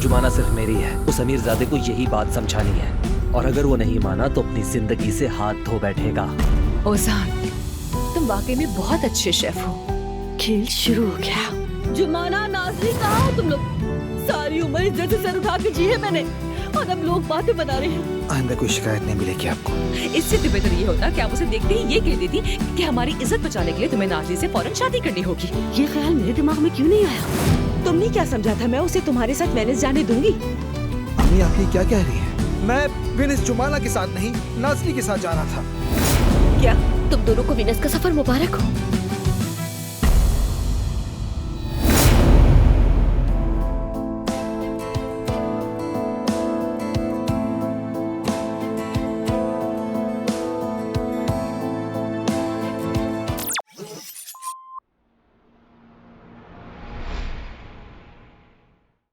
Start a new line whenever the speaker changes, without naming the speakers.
जुमाना सिर्फ मेरी है। उस अमीरजादे को यही बात समझानी है, और अगर वो नहीं माना तो अपनी जिंदगी से हाथ धो बैठेगा।
ओजान, तुम वाकई में बहुत अच्छे शेफ हो। खेल शुरू हो गया।
जुमाना, नाज़रीन, कहाँ हो तुम लोग? सारी उम्र इज्जत से सर उठा के जी है मैंने, और अब लोग बातें बना रहे हैं।
आइंदा कोई शिकायत नहीं मिलेगी आपको।
इससे तो बेहतर ये होता कि आप उसे देखते ही ये कह देती कि हमारी इज्जत बचाने के लिए तुम्हें नाज़रीन से फौरन शादी करनी होगी।
ये ख्याल मेरे दिमाग में क्यों नहीं आया? तुमने क्या समझा था मैं उसे तुम्हारे साथ मैनेज जाने दूंगी?
अम्मी आप ये क्या कह रही हैं? मैं विनस जुमाना के साथ नहीं, नाज़री के साथ जा रहा था।
क्या तुम दोनों को विनस का सफर मुबारक हो?